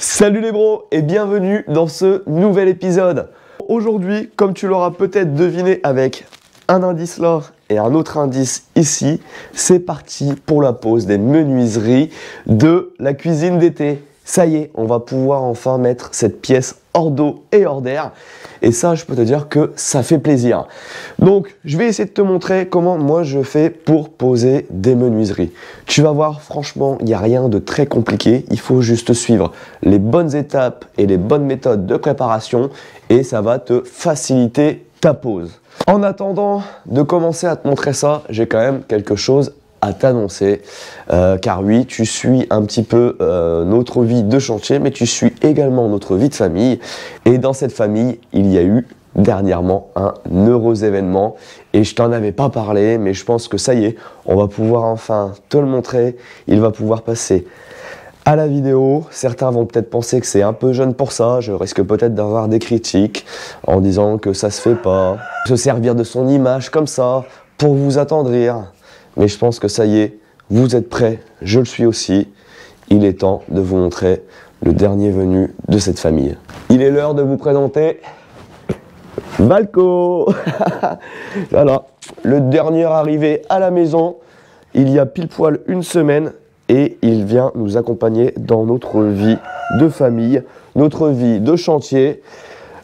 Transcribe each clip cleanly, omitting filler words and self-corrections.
Salut les bros et bienvenue dans ce nouvel épisode. Aujourd'hui, comme tu l'auras peut-être deviné avec un indice là et un autre indice ici, c'est parti pour la pose des menuiseries de la cuisine d'été. Ça y est, on va pouvoir enfin mettre cette pièce hors d'eau et hors d'air. Et ça, je peux te dire que ça fait plaisir. Donc, je vais essayer de te montrer comment moi je fais pour poser des menuiseries. Tu vas voir, franchement, il n'y a rien de très compliqué. Il faut juste suivre les bonnes étapes et les bonnes méthodes de préparation et ça va te faciliter ta pose. En attendant de commencer à te montrer ça, j'ai quand même quelque chose à t'annoncer, car oui, tu suis un petit peu notre vie de chantier, mais tu suis également notre vie de famille, et dans cette famille, il y a eu dernièrement un heureux événement, et je t'en avais pas parlé, mais je pense que ça y est, on va pouvoir enfin te le montrer, il va pouvoir passer à la vidéo. Certains vont peut-être penser que c'est un peu jeune pour ça, je risque peut-être d'avoir des critiques en disant que ça se fait pas, se servir de son image comme ça, pour vous attendrir. Mais je pense que ça y est, vous êtes prêts, je le suis aussi. Il est temps de vous montrer le dernier venu de cette famille. Il est l'heure de vous présenter Valco. Voilà, le dernier arrivé à la maison, il y a pile poil une semaine et il vient nous accompagner dans notre vie de famille, notre vie de chantier.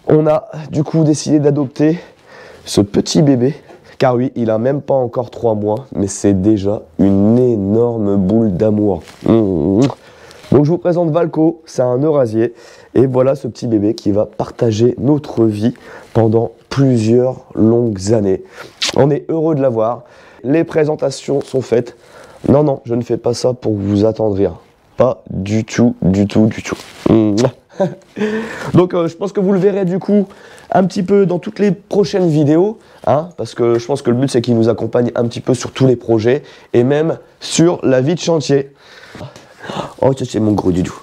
On a du coup décidé d'adopter ce petit bébé. Car oui, il a même pas encore 3 mois, mais c'est déjà une énorme boule d'amour. Donc je vous présente Valco, c'est un Eurasier. Et voilà ce petit bébé qui va partager notre vie pendant plusieurs longues années. On est heureux de l'avoir. Les présentations sont faites. Non, je ne fais pas ça pour vous attendrir. Pas du tout, du tout, du tout. Donc je pense que vous le verrez du coup un petit peu dans toutes les prochaines vidéos, hein, parce que je pense que le but c'est qu'il nous accompagne un petit peu sur tous les projets et même sur la vie de chantier. Oh, c'est mon gros doudou.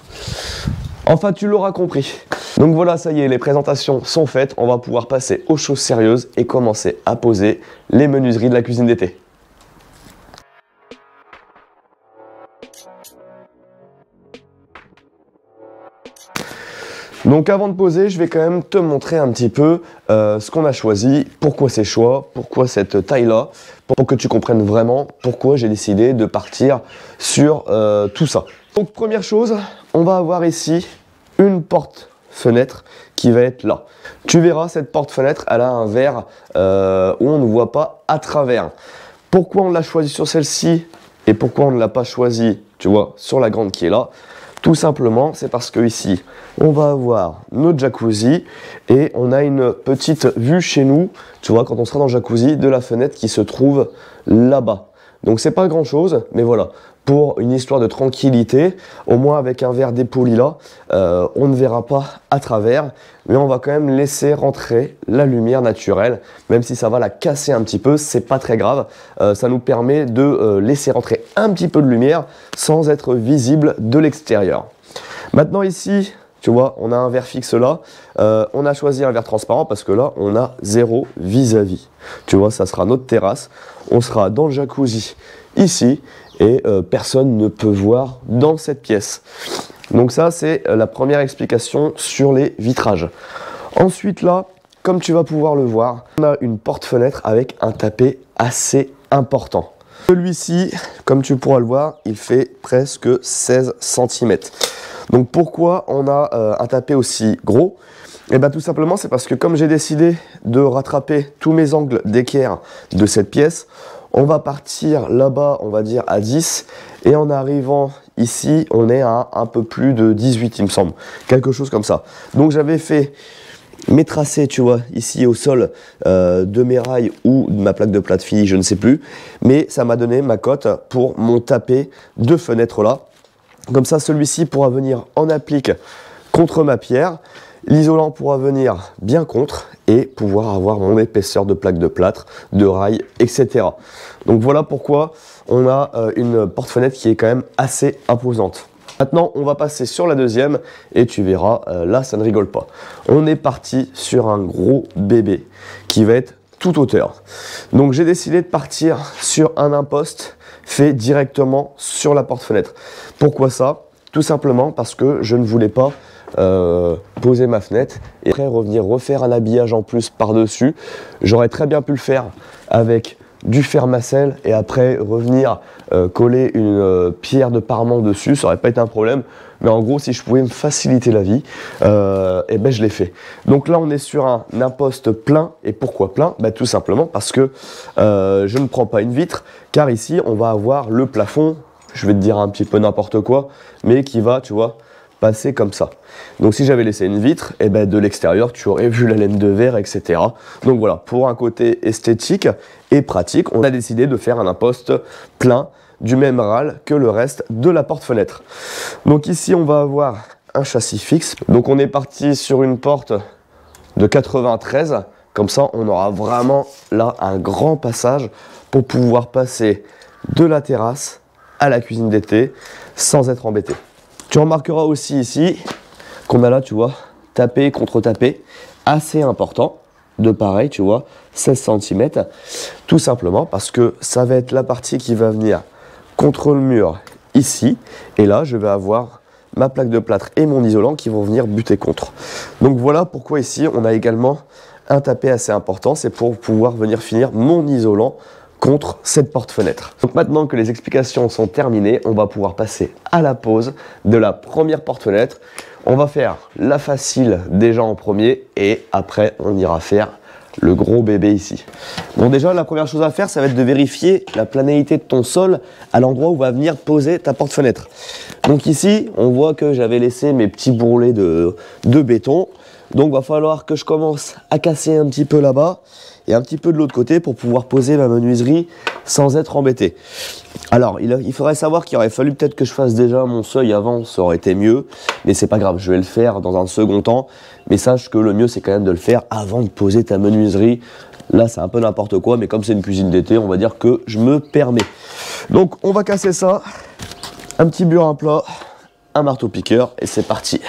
Enfin, tu l'auras compris. Donc voilà, ça y est, les présentations sont faites. On va pouvoir passer aux choses sérieuses et commencer à poser les menuiseries de la cuisine d'été. Donc avant de poser, je vais quand même te montrer un petit peu ce qu'on a choisi, pourquoi ces choix, pourquoi cette taille-là, pour que tu comprennes vraiment pourquoi j'ai décidé de partir sur tout ça. Donc première chose, on va avoir ici une porte-fenêtre qui va être là. Tu verras, cette porte-fenêtre, elle a un verre où on ne voit pas à travers. Pourquoi on l'a choisi sur celle-ci et pourquoi on ne l'a pas choisi, tu vois, sur la grande qui est là? Tout simplement, c'est parce que ici, on va avoir notre jacuzzi et on a une petite vue chez nous, tu vois, quand on sera dans le jacuzzi, de la fenêtre qui se trouve là-bas. Donc c'est pas grand-chose, mais voilà, pour une histoire de tranquillité, au moins avec un verre dépoli là, on ne verra pas à travers, mais on va quand même laisser rentrer la lumière naturelle, même si ça va la casser un petit peu, c'est pas très grave, ça nous permet de laisser rentrer un petit peu de lumière sans être visible de l'extérieur. Maintenant ici, tu vois, on a un verre fixe là, on a choisi un verre transparent parce que là, on a zéro vis-à-vis. Tu vois, ça sera notre terrasse, on sera dans le jacuzzi ici et personne ne peut voir dans cette pièce. Donc ça, c'est la première explication sur les vitrages. Ensuite là, comme tu vas pouvoir le voir, on a une porte-fenêtre avec un tapé assez important. Celui-ci, comme tu pourras le voir, il fait presque 16 cm. Donc pourquoi on a un tapé aussi gros? Et bien tout simplement c'est parce que comme j'ai décidé de rattraper tous mes angles d'équerre de cette pièce, on va partir là-bas, on va dire à 10, et en arrivant ici, on est à un peu plus de 18 il me semble, quelque chose comme ça. Donc j'avais fait mes tracés, tu vois, ici au sol de mes rails ou de ma plaque de plate fille, je ne sais plus, mais ça m'a donné ma cote pour mon tapé de fenêtre là. Comme ça, celui-ci pourra venir en applique contre ma pierre, l'isolant pourra venir bien contre et pouvoir avoir mon épaisseur de plaque de plâtre, de rails, etc. Donc voilà pourquoi on a une porte-fenêtre qui est quand même assez imposante. Maintenant, on va passer sur la deuxième et tu verras, là, ça ne rigole pas. On est parti sur un gros bébé qui va être toute hauteur. Donc j'ai décidé de partir sur un imposte fait directement sur la porte-fenêtre. Pourquoi ça? Tout simplement parce que je ne voulais pas poser ma fenêtre et après revenir refaire un habillage en plus par-dessus. J'aurais très bien pu le faire avec du fermacell et après revenir coller une pierre de parement dessus, ça aurait pas été un problème. Mais en gros, si je pouvais me faciliter la vie, et ben je l'ai fait. Donc là, on est sur un imposte plein. Et pourquoi plein? Ben, tout simplement parce que je ne prends pas une vitre, car ici, on va avoir le plafond, je vais te dire un petit peu n'importe quoi, mais qui va, tu vois, passer comme ça. Donc si j'avais laissé une vitre, et ben de l'extérieur, tu aurais vu la laine de verre, etc. Donc voilà, pour un côté esthétique et pratique, on a décidé de faire un imposte plein, du même râle que le reste de la porte-fenêtre. Donc ici, on va avoir un châssis fixe. Donc on est parti sur une porte de 93. Comme ça, on aura vraiment là un grand passage pour pouvoir passer de la terrasse à la cuisine d'été sans être embêté. Tu remarqueras aussi ici qu'on a là, tu vois, tapé contre tapé, assez important, de pareil, tu vois, 16 cm, tout simplement parce que ça va être la partie qui va venir contre le mur ici, et là je vais avoir ma plaque de plâtre et mon isolant qui vont venir buter contre. Donc voilà pourquoi ici on a également un tapé assez important, c'est pour pouvoir venir finir mon isolant contre cette porte-fenêtre. Donc maintenant que les explications sont terminées, on va pouvoir passer à la pose de la première porte-fenêtre. On va faire la facile déjà en premier et après on ira faire le gros bébé ici. Bon, déjà la première chose à faire, ça va être de vérifier la planéité de ton sol à l'endroit où va venir poser ta porte-fenêtre. Donc ici, on voit que j'avais laissé mes petits bourrelets de béton. Donc va falloir que je commence à casser un petit peu là-bas et un petit peu de l'autre côté pour pouvoir poser ma menuiserie sans être embêté. Alors, il faudrait savoir qu'il aurait fallu peut-être que je fasse déjà mon seuil avant, ça aurait été mieux, mais c'est pas grave, je vais le faire dans un second temps, mais sache que le mieux c'est quand même de le faire avant de poser ta menuiserie. Là, c'est un peu n'importe quoi, mais comme c'est une cuisine d'été, on va dire que je me permets. Donc, on va casser ça, un petit burin plat, un marteau-piqueur, et c'est parti.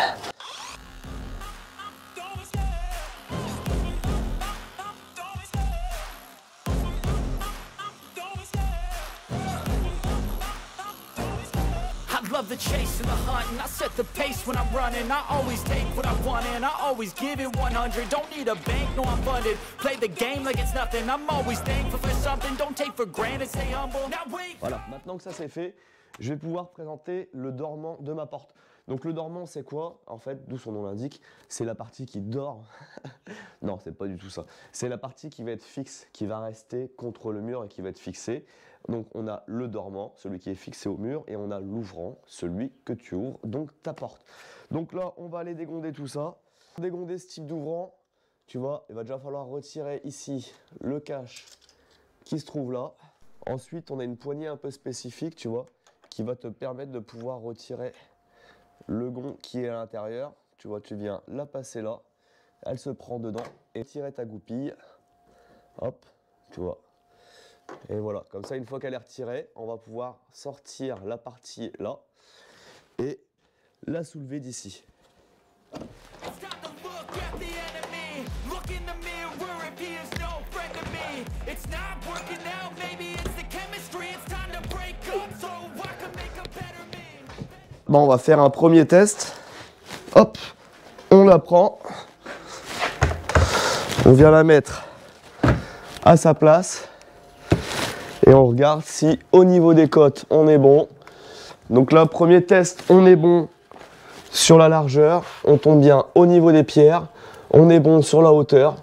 Love the chase and the hunt, and I set the pace when I'm running. I always take what I want and I always give it 100. Don't need a bank, no I'm funded. Play the game like it's nothing. I'm always thankful for something. Don't take for granted, stay humble. Now wait. Voilà, maintenant que ça c'est fait, je vais pouvoir présenter le dormant de ma porte. Donc le dormant c'est quoi? En fait, d'où son nom l'indique, c'est la partie qui dort. Non, c'est pas du tout ça. C'est la partie qui va être fixe, qui va rester contre le mur et qui va être fixée. Donc on a le dormant, celui qui est fixé au mur, et on a l'ouvrant, celui que tu ouvres, donc ta porte. Donc là, on va aller dégonder tout ça. Pour dégonder ce type d'ouvrant, tu vois, il va déjà falloir retirer ici le cache qui se trouve là. Ensuite, on a une poignée un peu spécifique, tu vois, qui va te permettre de pouvoir retirer le gond qui est à l'intérieur. Tu vois, tu viens la passer là, elle se prend dedans et tirer ta goupille. Hop, tu vois. Et voilà, comme ça, une fois qu'elle est retirée, on va pouvoir sortir la partie là et la soulever d'ici. Bon, on va faire un premier test. Hop, on la prend. On vient la mettre à sa place. Et on regarde si au niveau des côtes, on est bon. Donc là, premier test, on est bon sur la largeur. On tombe bien au niveau des pierres. On est bon sur la hauteur.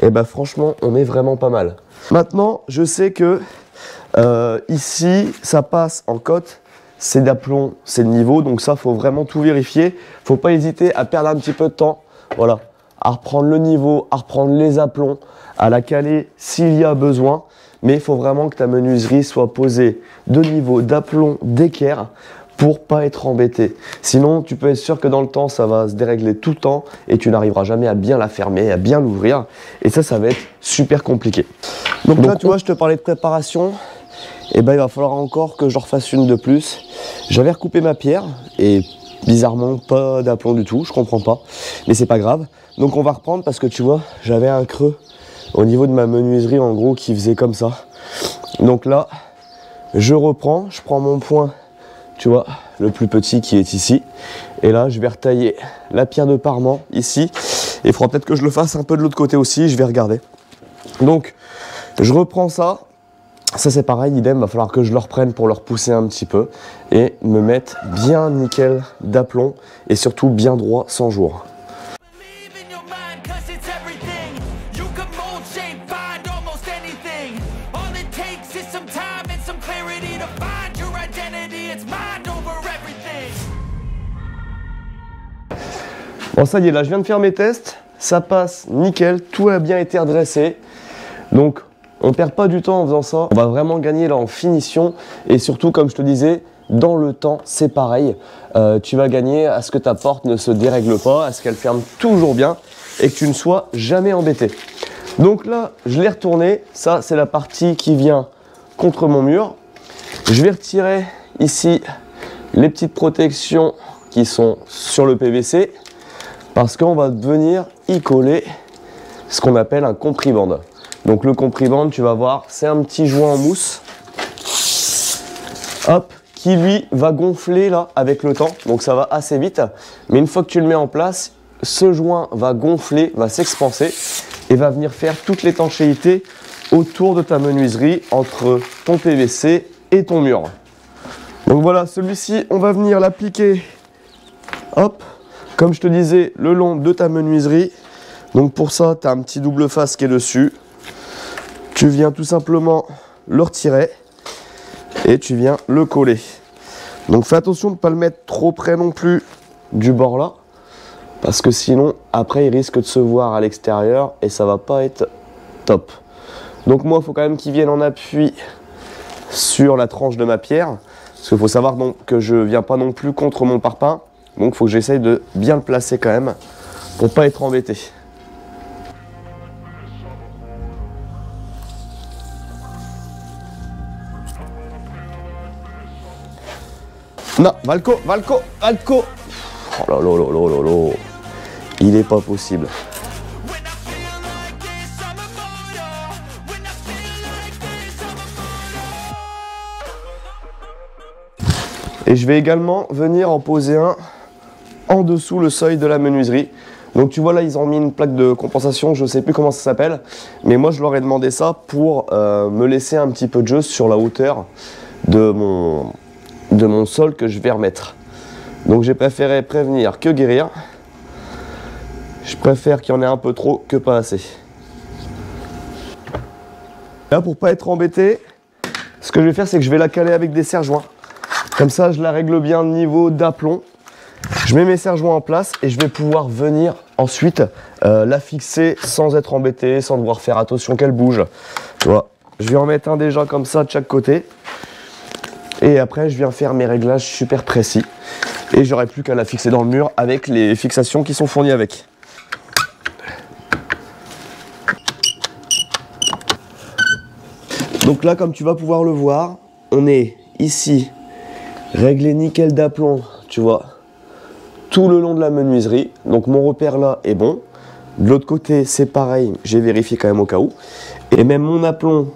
Et ben franchement, on est vraiment pas mal. Maintenant, je sais que ici, ça passe en côte. C'est d'aplomb, c'est de niveau. Donc ça, il faut vraiment tout vérifier. Faut pas hésiter à perdre un petit peu de temps. Voilà, à reprendre le niveau, à reprendre les aplombs, à la caler s'il y a besoin. Mais il faut vraiment que ta menuiserie soit posée de niveau, d'aplomb, d'équerre pour pas être embêté. Sinon, tu peux être sûr que dans le temps, ça va se dérégler tout le temps et tu n'arriveras jamais à bien la fermer, à bien l'ouvrir. Et ça va être super compliqué. Donc là, tu vois, je te parlais de préparation. Et ben, il va falloir encore que je refasse une de plus. J'avais recoupé ma pierre et bizarrement, pas d'aplomb du tout. Je comprends pas, mais c'est pas grave. Donc on va reprendre parce que tu vois, j'avais un creux au niveau de ma menuiserie en gros qui faisait comme ça. Donc là, je reprends, je prends mon point, tu vois, le plus petit qui est ici. Et là, je vais retailler la pierre de parement ici. Et il faudra peut-être que je le fasse un peu de l'autre côté aussi, je vais regarder. Donc, je reprends ça. Ça c'est pareil, idem, va falloir que je le reprenne pour le repousser un petit peu et me mettre bien nickel d'aplomb et surtout bien droit sans jour. Bon ça y est, là je viens de faire mes tests, ça passe nickel, tout a bien été redressé. Donc on perd pas du temps en faisant ça, on va vraiment gagner là en finition et surtout comme je te disais, dans le temps c'est pareil, tu vas gagner à ce que ta porte ne se dérègle pas, à ce qu'elle ferme toujours bien et que tu ne sois jamais embêté. Donc là je l'ai retourné, ça c'est la partie qui vient contre mon mur. Je vais retirer ici les petites protections qui sont sur le PVC parce qu'on va venir y coller ce qu'on appelle un compriband. Donc le compriband, tu vas voir, c'est un petit joint en mousse, hop, qui lui va gonfler là avec le temps, donc ça va assez vite. Mais une fois que tu le mets en place, ce joint va gonfler, va s'expanser et va venir faire toute l'étanchéité autour de ta menuiserie entre ton PVC et ton mur. Donc voilà, celui-ci, on va venir l'appliquer, hop, comme je te disais, le long de ta menuiserie. Donc pour ça, tu as un petit double face qui est dessus. Tu viens tout simplement le retirer et tu viens le coller. Donc fais attention de ne pas le mettre trop près non plus du bord là, parce que sinon après il risque de se voir à l'extérieur et ça va pas être top. Donc moi il faut quand même qu'il vienne en appui sur la tranche de ma pierre, parce qu'il faut savoir donc que je viens pas non plus contre mon parpaing, donc il faut que j'essaye de bien le placer quand même pour pas être embêté. Non, Valco, Valco, Valco. Oh là là là là là là. Il est pas possible. Et je vais également venir en poser un en dessous le seuil de la menuiserie. Donc tu vois là, ils ont mis une plaque de compensation, je sais plus comment ça s'appelle. Mais moi, je leur ai demandé ça pour me laisser un petit peu de jeu sur la hauteur de mon sol que je vais remettre. Donc j'ai préféré prévenir que guérir. Je préfère qu'il y en ait un peu trop que pas assez. Là, pour pas être embêté, ce que je vais faire, c'est que je vais la caler avec des serre-joints. Comme ça, je la règle bien le niveau d'aplomb. Je mets mes serre-joints en place et je vais pouvoir venir ensuite la fixer sans être embêté, sans devoir faire attention qu'elle bouge. Tu vois, je vais en mettre un déjà comme ça de chaque côté. Et après, je viens faire mes réglages super précis. Et j'aurai plus qu'à la fixer dans le mur avec les fixations qui sont fournies avec. Donc là, comme tu vas pouvoir le voir, on est ici réglé nickel d'aplomb, tu vois, tout le long de la menuiserie. Donc mon repère là est bon. De l'autre côté, c'est pareil, j'ai vérifié quand même au cas où. Et même mon aplomb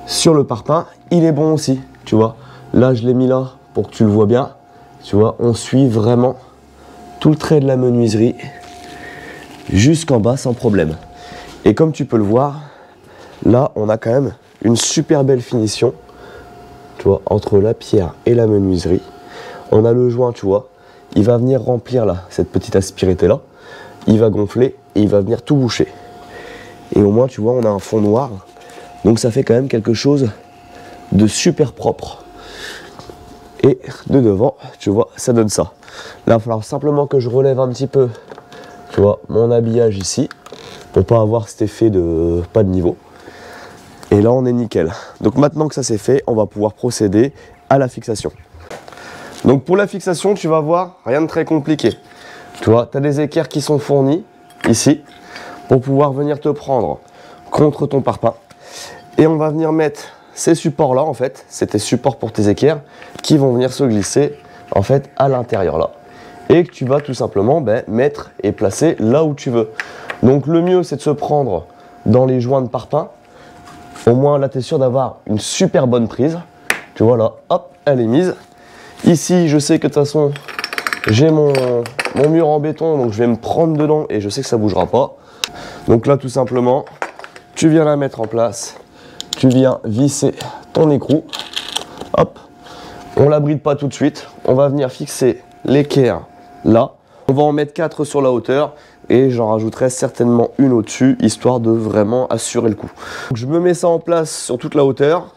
sur le parpaing, il est bon aussi. Tu vois, là je l'ai mis là pour que tu le vois bien. Tu vois, on suit vraiment tout le trait de la menuiserie jusqu'en bas sans problème. Et comme tu peux le voir, là on a quand même une super belle finition. Tu vois, entre la pierre et la menuiserie. On a le joint, tu vois, il va venir remplir là, cette petite aspérité là. Il va gonfler et il va venir tout boucher. Et au moins, tu vois, on a un fond noir. Donc ça fait quand même quelque chose de super propre. Et de devant, tu vois, ça donne ça. Là, il va falloir simplement que je relève un petit peu, tu vois, mon habillage ici, pour pas avoir cet effet de pas de niveau. Et là, on est nickel. Donc maintenant que ça c'est fait, on va pouvoir procéder à la fixation. Donc pour la fixation, tu vas voir, rien de très compliqué. Tu vois, tu as des équerres qui sont fournis ici, pour pouvoir venir te prendre contre ton parpaing. Et on va venir mettre ces supports là en fait, c'est tes supports pour tes équerres qui vont venir se glisser en fait à l'intérieur là. Et que tu vas tout simplement mettre et placer là où tu veux. Donc le mieux c'est de se prendre dans les joints de parpaing. Au moins là tu es sûr d'avoir une super bonne prise. Tu vois là, hop, elle est mise. Ici, je sais que de toute façon, j'ai mon mur en béton, donc je vais me prendre dedans et je sais que ça bougera pas. Donc là, tout simplement, tu viens la mettre en place, tu viens visser ton écrou, hop, on la bride pas tout de suite, on va venir fixer l'équerre là, on va en mettre 4 sur la hauteur et j'en rajouterai certainement une au-dessus, histoire de vraiment assurer le coup. Donc, je me mets ça en place sur toute la hauteur,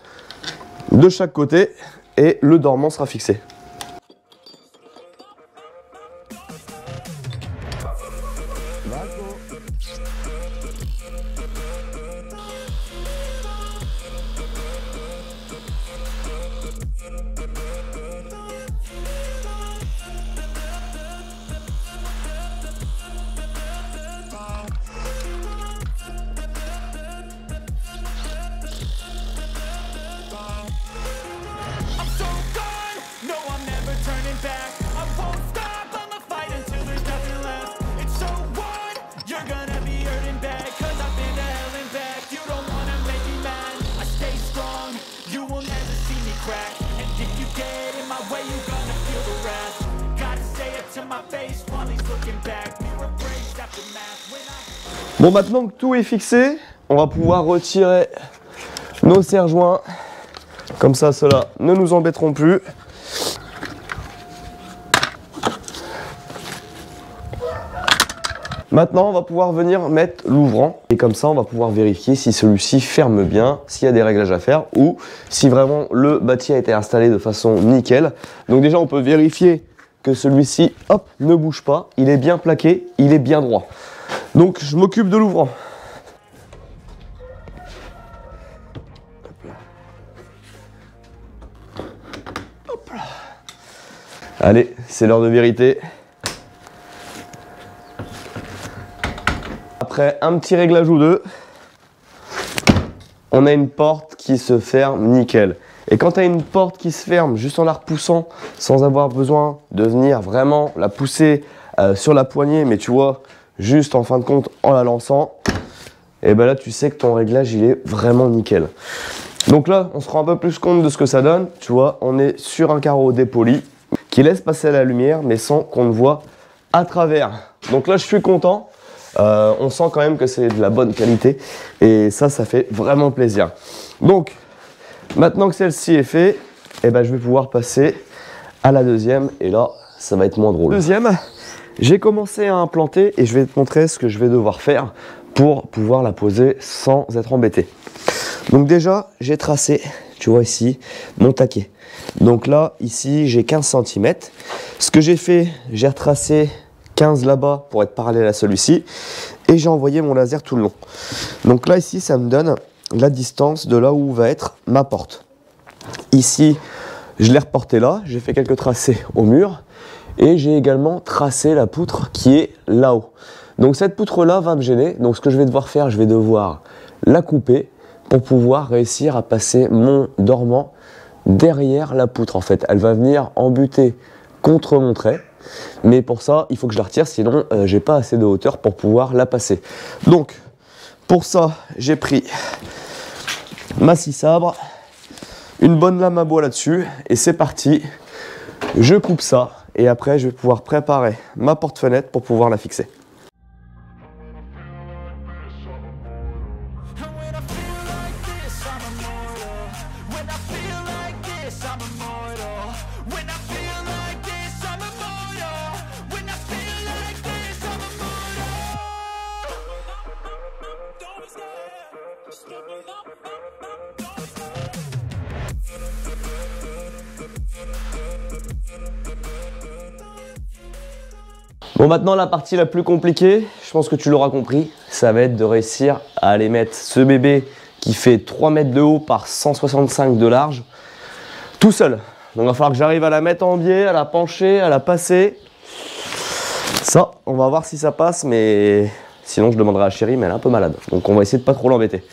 de chaque côté, et le dormant sera fixé. Bon, maintenant que tout est fixé, on va pouvoir retirer nos serre-joints. Comme ça, ceux-là ne nous embêteront plus. Maintenant, on va pouvoir venir mettre l'ouvrant. Et comme ça, on va pouvoir vérifier si celui-ci ferme bien, s'il y a des réglages à faire ou si vraiment le bâti a été installé de façon nickel. Donc déjà, on peut vérifier que celui-ci, hop, ne bouge pas. Il est bien plaqué, il est bien droit. Donc, je m'occupe de l'ouvrant. Allez, c'est l'heure de vérité. Après un petit réglage ou deux, on a une porte qui se ferme nickel. Et quand tu as une porte qui se ferme juste en la repoussant, sans avoir besoin de venir vraiment la pousser sur la poignée, mais tu vois, juste en fin de compte en la lançant, et ben là tu sais que ton réglage il est vraiment nickel. Donc là, on se rend un peu plus compte de ce que ça donne. Tu vois, on est sur un carreau dépoli qui laisse passer la lumière, mais sans qu'on ne voit à travers. Donc là, je suis content. On sent quand même que c'est de la bonne qualité. Et ça fait vraiment plaisir. Donc, maintenant que celle-ci est faite, eh ben, je vais pouvoir passer à la deuxième. Et là, ça va être moins drôle. Deuxième, j'ai commencé à implanter et je vais te montrer ce que je vais devoir faire pour pouvoir la poser sans être embêté. Donc déjà, j'ai tracé, tu vois ici, mon taquet. Donc là, ici, j'ai 15 cm. Ce que j'ai fait, j'ai retracé 15 là-bas pour être parallèle à celui-ci. Et j'ai envoyé mon laser tout le long. Donc là, ici, ça me donne la distance de là où va être ma porte. Ici, je l'ai reporté là. J'ai fait quelques tracés au mur. Et j'ai également tracé la poutre qui est là-haut. Donc cette poutre-là va me gêner. Donc ce que je vais devoir faire, je vais devoir la couper pour pouvoir réussir à passer mon dormant derrière la poutre. En fait, elle va venir embuter contre mon trait. Mais pour ça, il faut que je la retire, sinon j'ai pas assez de hauteur pour pouvoir la passer. Donc, pour ça, j'ai pris ma scie sabre, une bonne lame à bois là-dessus, et c'est parti. Je coupe ça, et après, je vais pouvoir préparer ma porte-fenêtre pour pouvoir la fixer. Bon, maintenant la partie la plus compliquée, je pense que tu l'auras compris, ça va être de réussir à aller mettre ce bébé qui fait 3 mètres de haut par 165 de large, tout seul. Donc il va falloir que j'arrive à la mettre en biais, à la pencher, à la passer. Ça, on va voir si ça passe, mais sinon je demanderai à Chérie, mais elle est un peu malade. Donc on va essayer de pas trop l'embêter.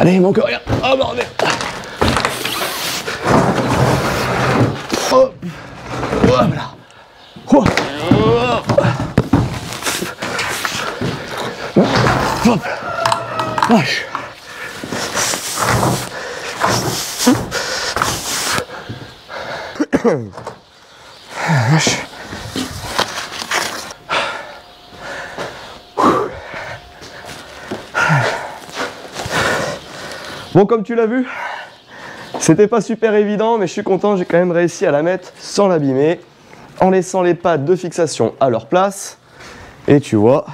Allez, il manque rien. Oh bordel. Hop. Voilà. Oh. Hop. Wesh. Wesh. Bon, comme tu l'as vu, c'était pas super évident, mais je suis content, j'ai quand même réussi à la mettre sans l'abîmer, en laissant les pattes de fixation à leur place. Et tu vois,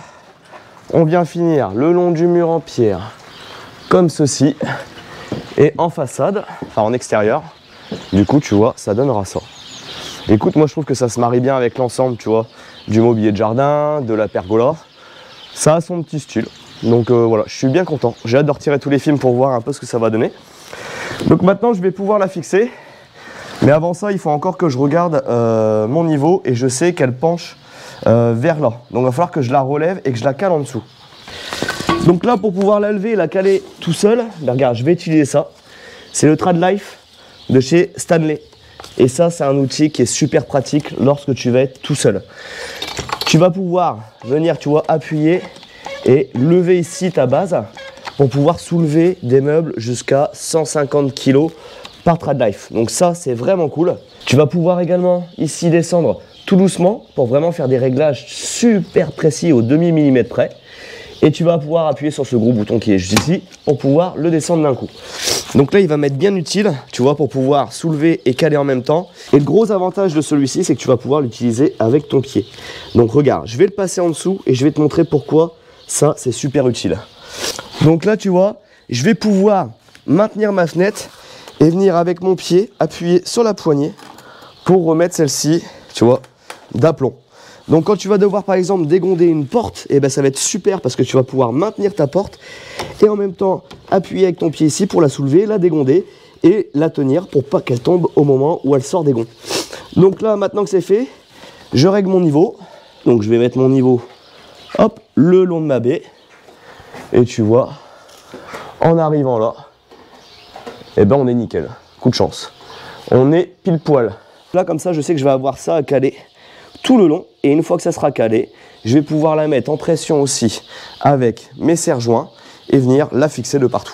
on vient finir le long du mur en pierre, comme ceci, et en façade, enfin en extérieur, du coup, tu vois, ça donnera ça. Écoute, moi je trouve que ça se marie bien avec l'ensemble, tu vois, du mobilier de jardin, de la pergola. Ça a son petit style. Donc voilà, je suis bien content. J'ai hâte de retirer tous les films pour voir un peu ce que ça va donner. Donc maintenant, je vais pouvoir la fixer. Mais avant ça, il faut encore que je regarde mon niveau et je sais qu'elle penche vers là. Donc il va falloir que je la relève et que je la cale en dessous. Donc là, pour pouvoir la lever et la caler tout seul, ben regarde, je vais utiliser ça. C'est le Trad Life de chez Stanley. Et ça, c'est un outil qui est super pratique lorsque tu vas être tout seul. Tu vas pouvoir venir, tu vois, appuyer et lever ici ta base pour pouvoir soulever des meubles jusqu'à 150 kg par Trad Life. Donc ça, c'est vraiment cool. Tu vas pouvoir également ici descendre tout doucement pour vraiment faire des réglages super précis au demi-millimètre près. Et tu vas pouvoir appuyer sur ce gros bouton qui est juste ici pour pouvoir le descendre d'un coup. Donc là, il va m'être bien utile, tu vois, pour pouvoir soulever et caler en même temps. Et le gros avantage de celui-ci, c'est que tu vas pouvoir l'utiliser avec ton pied. Donc regarde, je vais le passer en dessous et je vais te montrer pourquoi ça, c'est super utile. Donc là, tu vois, je vais pouvoir maintenir ma fenêtre et venir avec mon pied appuyer sur la poignée pour remettre celle-ci, tu vois, d'aplomb. Donc quand tu vas devoir par exemple dégonder une porte, et ben ça va être super parce que tu vas pouvoir maintenir ta porte et en même temps appuyer avec ton pied ici pour la soulever, la dégonder et la tenir pour pas qu'elle tombe au moment où elle sort des gonds. Donc là, maintenant que c'est fait, je règle mon niveau. Donc je vais mettre mon niveau, hop, le long de ma baie. Et tu vois, en arrivant là, et ben on est nickel. Coup de chance. On est pile poil. Là comme ça, je sais que je vais avoir ça à caler tout le long. Et une fois que ça sera calé, je vais pouvoir la mettre en pression aussi avec mes serre-joints et venir la fixer de partout.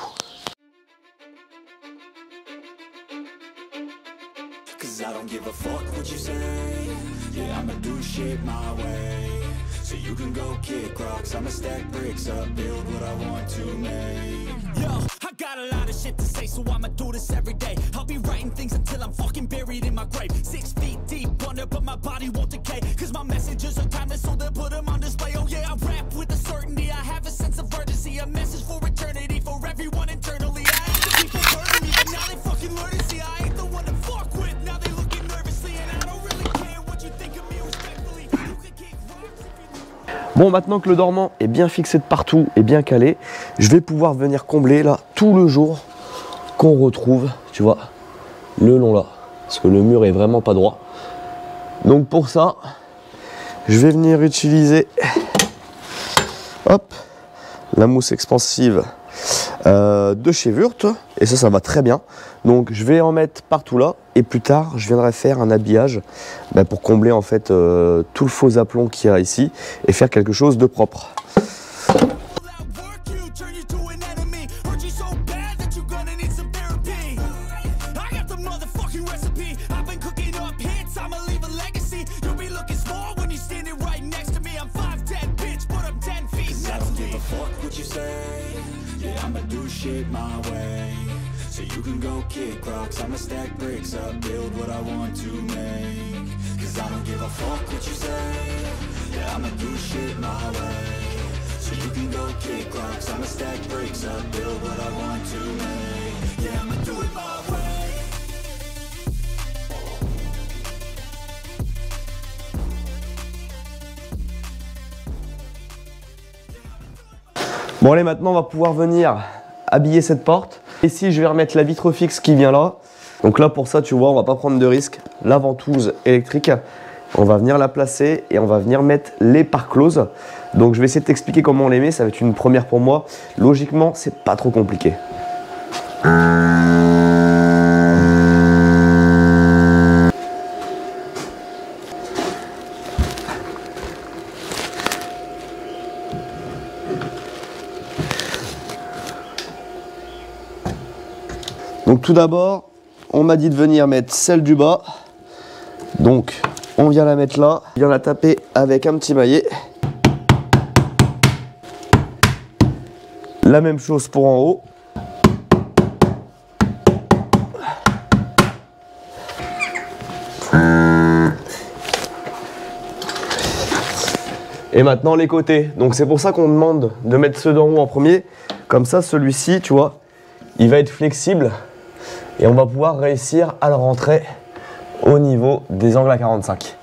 So I'ma do this every day. I'll be writing things until I'm fucking buried in my grave. 6 feet deep under, but my body won't decay. Cause my messages are timeless, so they'll put them on display. Oh yeah, I rap with a certainty. I have a sense of urgency. A message for eternity, for everyone internally. I hate the people hurting me, but now they fucking learn to see I ain't the one to fuck with. Now they looking nervously, and I don't really care what you think of me respectfully. You can kick rocks if you... Bon, maintenant que le dormant est bien fixé de partout et bien calé, je vais pouvoir venir combler là tout le jour qu'on retrouve, tu vois, le long là, parce que le mur est vraiment pas droit. Donc pour ça, je vais venir utiliser, hop, la mousse expansive de chez Wurth, et ça va très bien. Donc je vais en mettre partout là, et plus tard, je viendrai faire un habillage pour combler en fait tout le faux aplomb qu'il y a ici, et faire quelque chose de propre. My way, so you can go kick rocks. I'ma stack bricks up, build what I want to make. Cause I don't give a fuck what you say. Yeah, I'ma do shit my way. So you can go kick rocks. I'ma stack bricks up, build what I want to make. Yeah, I'ma do it my way. Bon allez, maintenant on va pouvoir venir habiller cette porte. Ici je vais remettre la vitre fixe qui vient là. Donc là pour ça tu vois on va pas prendre de risque. La ventouse électrique, on va venir la placer et on va venir mettre les pare-closes. Donc je vais essayer de t'expliquer comment on les met, ça va être une première pour moi. Logiquement c'est pas trop compliqué. Donc tout d'abord, on m'a dit de venir mettre celle du bas. Donc on vient la mettre là, on vient la taper avec un petit maillet. La même chose pour en haut. Et maintenant les côtés. Donc c'est pour ça qu'on demande de mettre ceux d'en haut en premier. Comme ça, celui-ci, tu vois, il va être flexible. Et on va pouvoir réussir à le rentrer au niveau des angles à 45.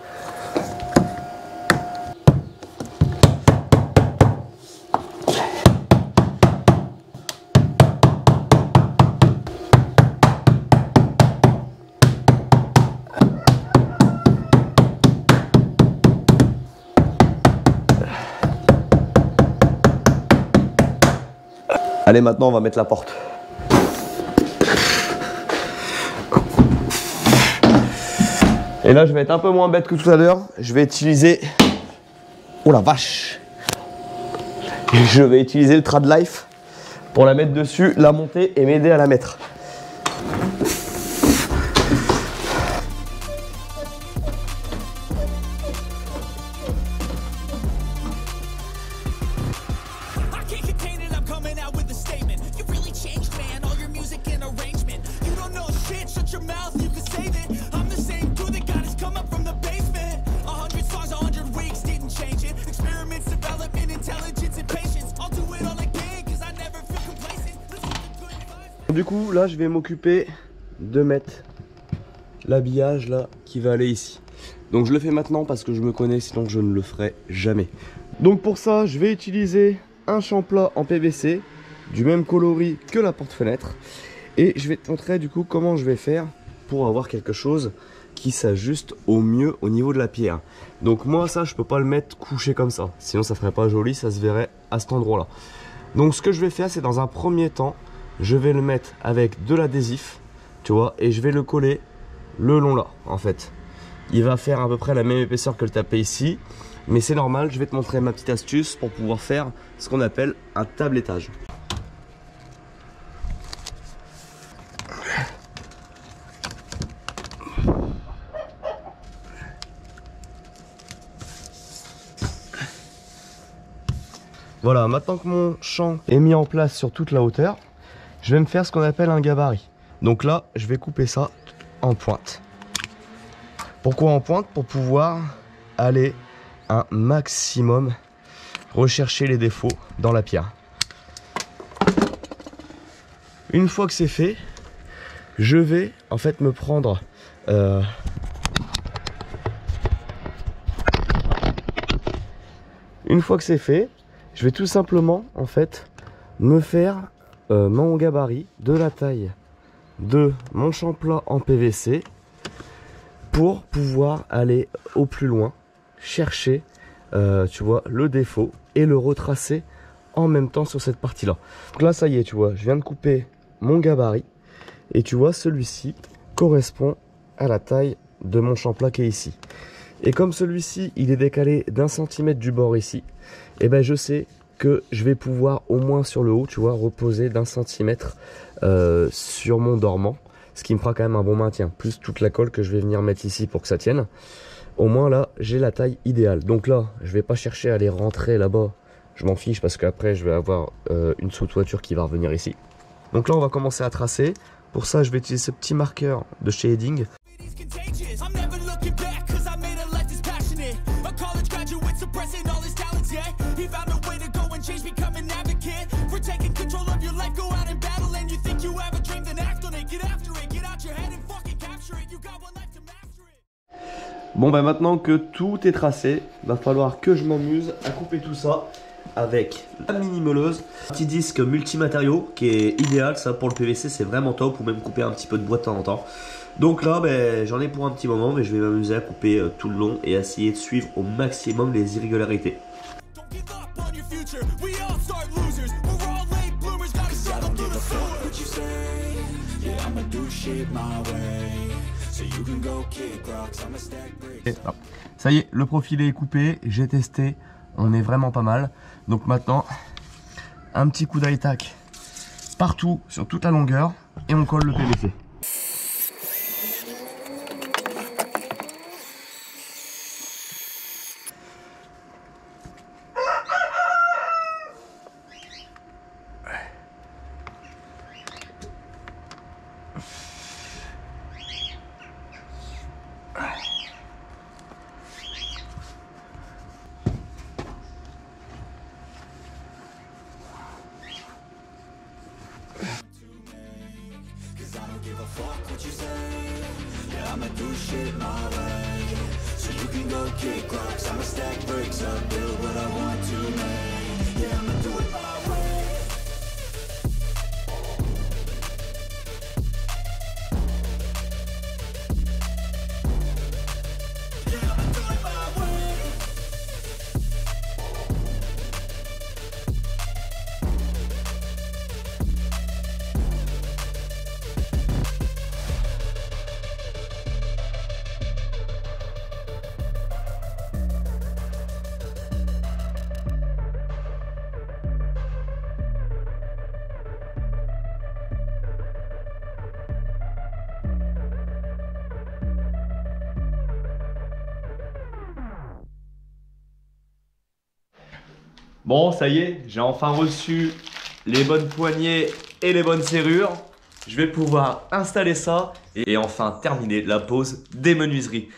Allez, maintenant on va mettre la porte. Et là, je vais être un peu moins bête que tout à l'heure. Je vais utiliser... Oh la vache! Je vais utiliser le Trad Life pour la mettre dessus, la monter et m'aider à la mettre. Du coup, là, je vais m'occuper de mettre l'habillage là qui va aller ici. Donc je le fais maintenant parce que je me connais, sinon je ne le ferai jamais. Donc pour ça, je vais utiliser un champ plat en PVC du même coloris que la porte-fenêtre. Et je vais te montrer du coup comment je vais faire pour avoir quelque chose qui s'ajuste au mieux au niveau de la pierre. Donc moi ça, je peux pas le mettre couché comme ça, sinon ça ferait pas joli, ça se verrait à cet endroit là. Donc ce que je vais faire, c'est dans un premier temps, je vais le mettre avec de l'adhésif, tu vois, et je vais le coller le long là, en fait. Il va faire à peu près la même épaisseur que le tapé ici, mais c'est normal, je vais te montrer ma petite astuce pour pouvoir faire ce qu'on appelle un tablettage. Voilà, maintenant que mon champ est mis en place sur toute la hauteur, je vais me faire ce qu'on appelle un gabarit. Donc là, je vais couper ça en pointe. Pourquoi en pointe? Pour pouvoir aller un maximum rechercher les défauts dans la pierre. Une fois que c'est fait, je vais en fait me prendre une fois que c'est fait, je vais tout simplement en fait me faire mon gabarit de la taille de mon champ plat en PVC pour pouvoir aller au plus loin, chercher tu vois le défaut et le retracer en même temps sur cette partie là. Donc là ça y est, tu vois, je viens de couper mon gabarit et tu vois celui-ci correspond à la taille de mon champ plat qui est ici. Et comme celui-ci il est décalé d'1 centimètre du bord ici, et ben je sais que je vais pouvoir au moins sur le haut, tu vois, reposer d'1 centimètre sur mon dormant, ce qui me fera quand même un bon maintien, plus toute la colle que je vais venir mettre ici pour que ça tienne. Au moins là, j'ai la taille idéale. Donc là, je vais pas chercher à aller rentrer là-bas, je m'en fiche parce qu'après je vais avoir une sous-toiture qui va revenir ici. Donc là, on va commencer à tracer. Pour ça, je vais utiliser ce petit marqueur de chez Heading. Bon ben maintenant que tout est tracé, va falloir que je m'amuse à couper tout ça avec la mini meuleuse. Un petit disque multimatériaux qui est idéal, ça pour le PVC c'est vraiment top, ou même couper un petit peu de bois de temps en temps. Donc là ben, j'en ai pour un petit moment, mais je vais m'amuser à couper tout le long et essayer de suivre au maximum les irrégularités. shit my way. So you can go kick rocks, I'ma stack bricks. Ça y est, le profilé est coupé, j'ai testé, on est vraiment pas mal. Donc maintenant, un petit coup d'high-tack partout, sur toute la longueur, et on colle le PVC. Fuck what you say. Yeah, I'ma do shit my way. So you can go kick rocks, I'ma stack bricks up, build what I want to make. Yeah, I'ma do it my way. Yeah, I'ma do it my way. Bon, ça y est, j'ai enfin reçu les bonnes poignées et les bonnes serrures. Je vais pouvoir installer ça et enfin terminer la pose des menuiseries.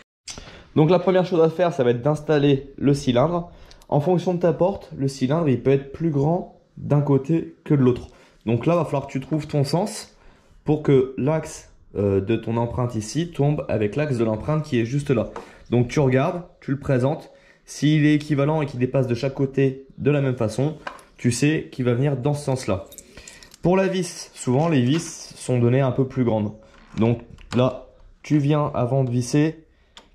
Donc la première chose à faire, ça va être d'installer le cylindre. En fonction de ta porte, le cylindre il peut être plus grand d'un côté que de l'autre. Donc là, il va falloir que tu trouves ton sens pour que l'axe de ton empreinte ici tombe avec l'axe de l'empreinte qui est juste là. Donc tu regardes, tu le présentes. S'il est équivalent et qu'il dépasse de chaque côté de la même façon, tu sais qu'il va venir dans ce sens-là. Pour la vis, souvent les vis sont données un peu plus grandes. Donc là, tu viens avant de visser,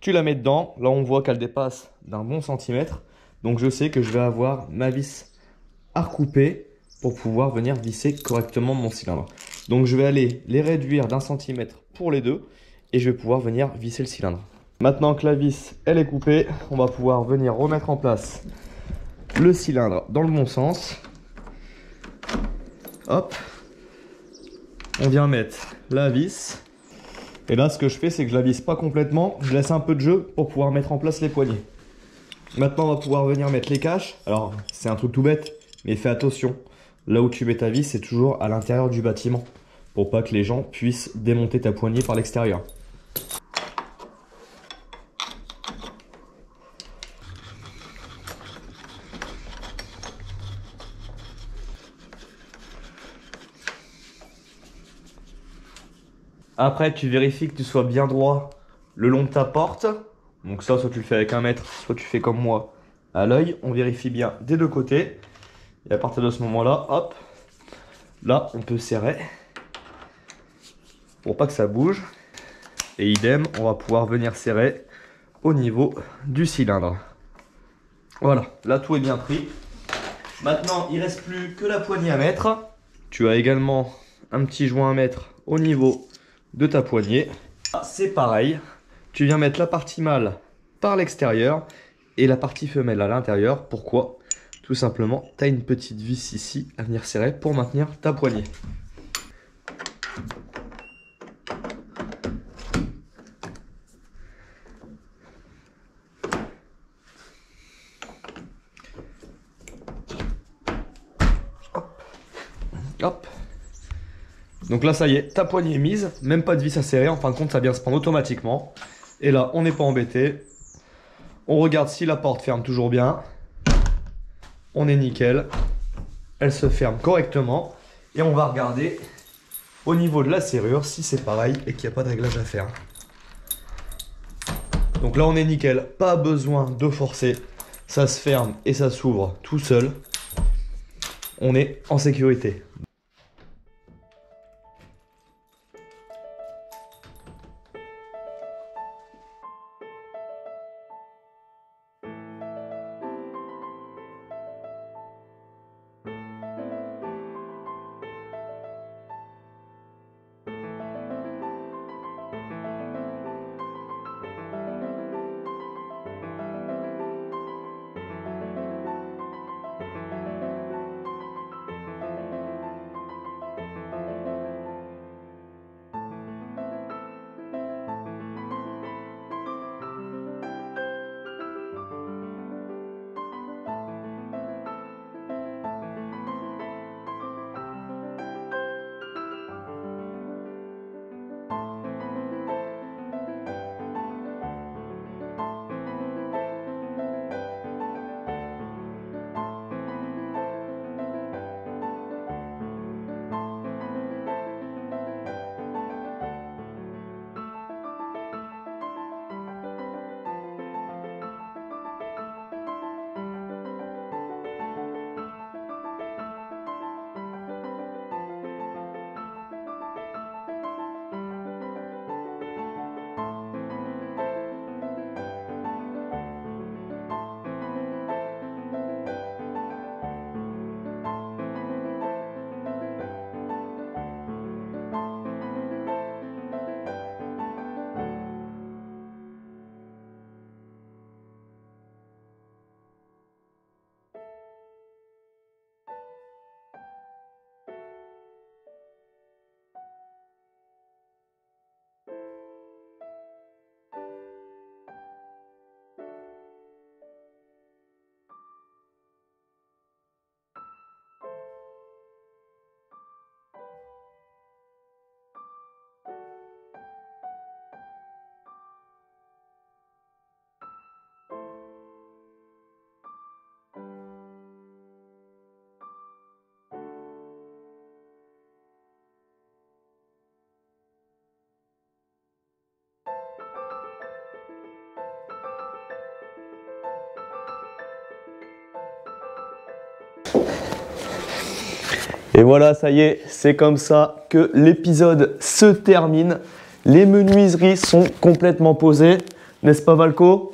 tu la mets dedans. Là, on voit qu'elle dépasse d'un bon centimètre. Donc je sais que je vais avoir ma vis à recouper pour pouvoir venir visser correctement mon cylindre. Donc je vais aller les réduire d'un centimètre pour les deux et je vais pouvoir venir visser le cylindre. Maintenant que la vis elle est coupée, on va pouvoir venir remettre en place le cylindre dans le bon sens. Hop, on vient mettre la vis. Et là, ce que je fais, c'est que je la visse pas complètement. Je laisse un peu de jeu pour pouvoir mettre en place les poignées. Maintenant, on va pouvoir venir mettre les caches. Alors, c'est un truc tout bête, mais fais attention. Là où tu mets ta vis, c'est toujours à l'intérieur du bâtiment, pour pas que les gens puissent démonter ta poignée par l'extérieur. Après, tu vérifies que tu sois bien droit le long de ta porte. Donc ça, soit tu le fais avec un mètre, soit tu fais comme moi à l'œil. On vérifie bien des deux côtés. Et à partir de ce moment-là, hop, là, on peut serrer pour pas que ça bouge. Et idem, on va pouvoir venir serrer au niveau du cylindre. Voilà, là, tout est bien pris. Maintenant, il ne reste plus que la poignée à mettre. Tu as également un petit joint à mettre au niveau de ta poignée. C'est pareil, tu viens mettre la partie mâle par l'extérieur et la partie femelle à l'intérieur. Pourquoi? Tout simplement, tu as une petite vis ici à venir serrer pour maintenir ta poignée. Hop. Hop. Donc là, ça y est, ta poignée est mise, même pas de vis à serrer. En fin de compte, ça vient se prendre automatiquement. Et là, on n'est pas embêté. On regarde si la porte ferme toujours bien. On est nickel. Elle se ferme correctement. Et on va regarder au niveau de la serrure si c'est pareil et qu'il n'y a pas de réglage à faire. Donc là, on est nickel. Pas besoin de forcer. Ça se ferme et ça s'ouvre tout seul. On est en sécurité. Et voilà, ça y est, c'est comme ça que l'épisode se termine. Les menuiseries sont complètement posées, n'est-ce pas Valco?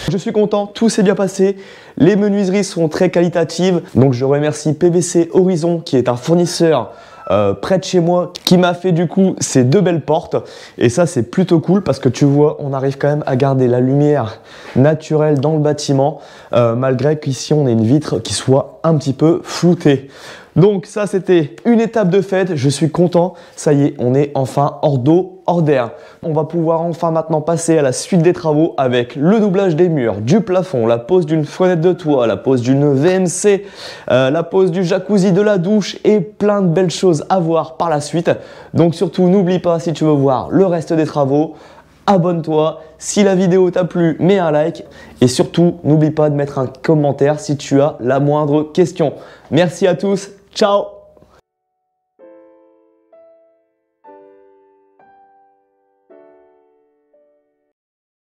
Je suis content, tout s'est bien passé. Les menuiseries sont très qualitatives. Donc je remercie PVC Horizon qui est un fournisseur près de chez moi qui m'a fait du coup ces deux belles portes. Et ça c'est plutôt cool parce que tu vois, on arrive quand même à garder la lumière naturelle dans le bâtiment malgré qu'ici on ait une vitre qui soit un petit peu floutée. Donc ça c'était une étape de fête, je suis content, ça y est, on est enfin hors d'eau, hors d'air. On va pouvoir enfin maintenant passer à la suite des travaux avec le doublage des murs, du plafond, la pose d'une fenêtre de toit, la pose d'une VMC, la pose du jacuzzi, de la douche et plein de belles choses à voir par la suite. Donc surtout n'oublie pas, si tu veux voir le reste des travaux, abonne-toi, si la vidéo t'a plu, mets un like et surtout n'oublie pas de mettre un commentaire si tu as la moindre question. Merci à tous, ciao!